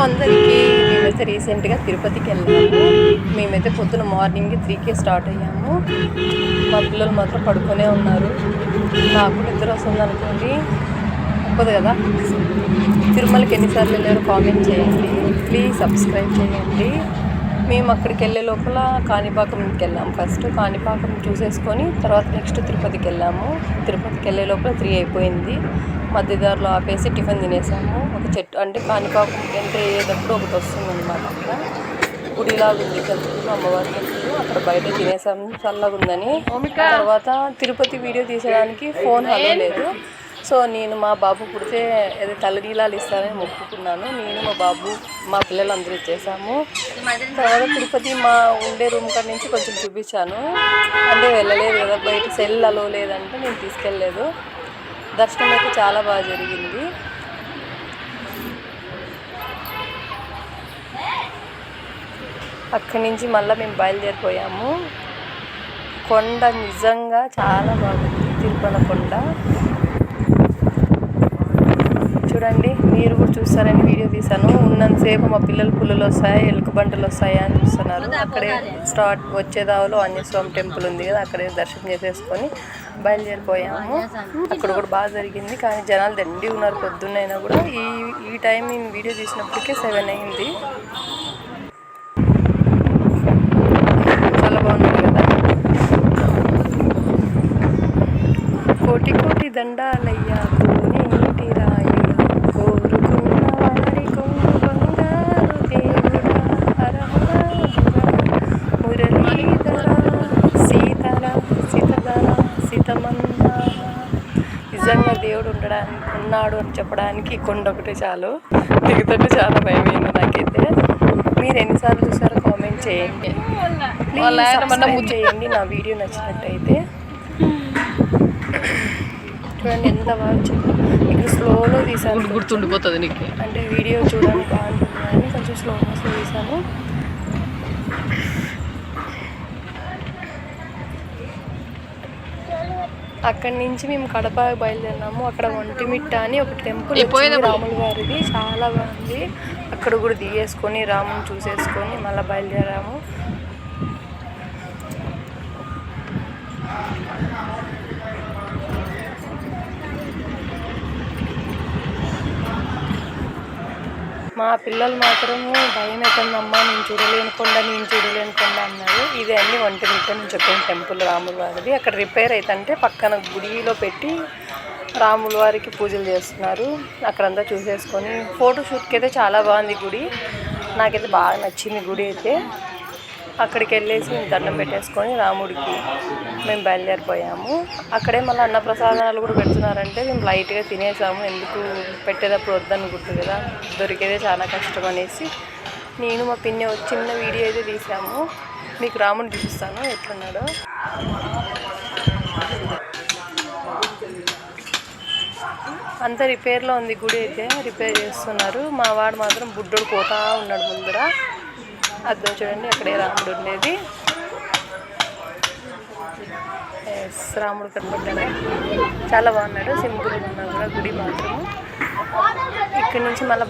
అందరికీ మేమైతే రీసెంట్గా తిరుపతికి వెళ్ళాము. మేమైతే పొద్దున మార్నింగ్ 3కే స్టార్ట్ అయ్యాము. మా పిల్లలు మాత్రం పడుకునే ఉన్నారు. నాకు నిద్ర వస్తుంది అనుకోండి, తప్పదు కదా. తిరుమలకి ఎన్నిసార్లు వెళ్ళారో కామెంట్ చేయండి, ప్లీజ్ సబ్స్క్రైబ్ చేయండి. మేము అక్కడికి వెళ్ళే లోపల కాణిపాకంకి వెళ్ళాము. ఫస్ట్ కాణిపాకం చూసేసుకొని తర్వాత నెక్స్ట్ తిరుపతికి వెళ్ళాము. తిరుపతికి వెళ్ళే లోపల 3 అయిపోయింది. మధ్యదారిలో ఆపేసి టిఫిన్ తినేసాము. ఒక చెట్టు అంటే కాణిపాకం ఎంట్రీ అయ్యేటప్పుడు ఒకటి వస్తుంది అనమాట. అక్కడ గుడిలాగా ఉంది టెంపుల్, అమ్మవారి టెంపుల్. అక్కడ బయట తినేసాము చల్లగా ఉందని. తర్వాత తిరుపతి వీడియో తీసేయడానికి ఫోన్ హలో లేదు. సో నేను మా బాబు పుడితే ఏదో తలనీలాలు ఇస్తానని మొక్కుకున్నాను. నేను మా బాబు మా పిల్లలు అందరూ ఇచ్చేసాము. తర్వాత తిరుపతి మా ఉండే రూమ్ కాడ నుంచి కొంచెం చూపించాను. అంటే వెళ్ళలేదు కదా, బయట సెల్ అలో లేదంటే నేను తీసుకెళ్ళలేదు. దర్శనం అయితే చాలా బాగా జరిగింది. అక్కడి నుంచి మళ్ళీ మేము బయలుదేరిపోయాము. కొండ నిజంగా చాలా బాగుంది, తిరుపతి కొండ. చూడండి, మీరు కూడా చూస్తారని వీడియో తీశాను. ఉన్నంతసేపు మా పిల్లలు పుల్లలు వస్తాయి, ఎలుక బంటలు వస్తాయా అని చూస్తున్నారు. అక్కడే వచ్చేదావులో ఆంజనేయస్వామి టెంపుల్ ఉంది కదా, అక్కడే దర్శనం చేసేసుకొని బయలుదేరిపోయాము. అక్కడ కూడా బాగా జరిగింది. కానీ జనాలు దండి ఉన్నారు పొద్దున్నైనా కూడా. ఈ టైం నేను వీడియో తీసినప్పటికే 7 అయింది. చాలా బాగుంది కదా. కోటి కోటి దండాలయ్యా కోనేటి రాయుడా, కోరుకున్న వారి కొంగు బంగారు దేవుడా, మురళీధర సీతల సితధర సితమంద. నిజంగా దేవుడు ఉన్నాడు అని చెప్పడానికి కొండ ఒకటి చాలు. దిగుతుంటే చాలా భయమైంది నాకైతే. మీరు ఎన్నిసార్లు చూసారో కామెంట్ చేయండి, ప్లీజ్ సబ్స్క్రైబ్ చేయండి నా వీడియో నచ్చినట్టయితే. చూడండి ఎంత బాగా వచ్చిందో. ఇక్కడ స్లోలో తీసాను, గుర్తుండిపోతుంది నీకు. అంటే వీడియో చూడడానికి బాగుంటుంది అని కొంచెం స్లో తీసాను. అక్కడి నుంచి మేము కడప బయలుదేరినాము. అక్కడ ఒంటిమిట్ట అని ఒక టెంపుల్ రాముల వారిది, చాలా బాగుంది. అక్కడ కూడా దిగేసుకొని రాముని చూసేసుకొని మళ్ళీ బయలుదేరాము. మా పిల్లలు మాత్రము భయం అవుతుందమ్మా, నేను చూడలేను కొండ అన్నారు. ఇది అన్ని ఒంటిమిట్ట నుంచి చెప్పిన టెంపుల్ రాముల వారిది. అక్కడ రిపేర్ అవుతుంటే పక్కన గుడిలో పెట్టి రాముల వారికి పూజలు చేస్తున్నారు. అక్కడంతా చూసేసుకొని ఫోటోషూట్కి అయితే చాలా బాగుంది గుడి. నాకైతే బాగా నచ్చింది గుడి అయితే. అక్కడికి వెళ్ళేసి దండం పెట్టేసుకొని రాముడికి మేము బయలుదేరిపోయాము. అక్కడే మళ్ళీ అన్నప్రసాదాలు కూడా పెడుతున్నారంటే మేము లైట్గా తినేసాము. ఎందుకు పెట్టేటప్పుడు వద్దని గుర్తు కదా, దొరికేదే చాలా కష్టం అనేసి నేను మా పిన్ని చిన్న వీడియో అయితే తీసాము. మీకు రాముడిని చూపిస్తాను ఎట్లున్నాడో. అంతా రిపేర్లో ఉంది గుడి అయితే, రిపేర్ చేస్తున్నారు. మా వాడు మాత్రం బుడ్డోడు పోతా ఉన్నాడు ముందర. అర్థం చూడండి, అక్కడే రాముడు ఉండేది. రాముడు కనపడ్డాడు, చాలా బాగున్నాడు. సింపుల్గా ఉన్నాడు కూడా గుడి మాత్రము. ఇక్కడి నుంచి మళ్ళీ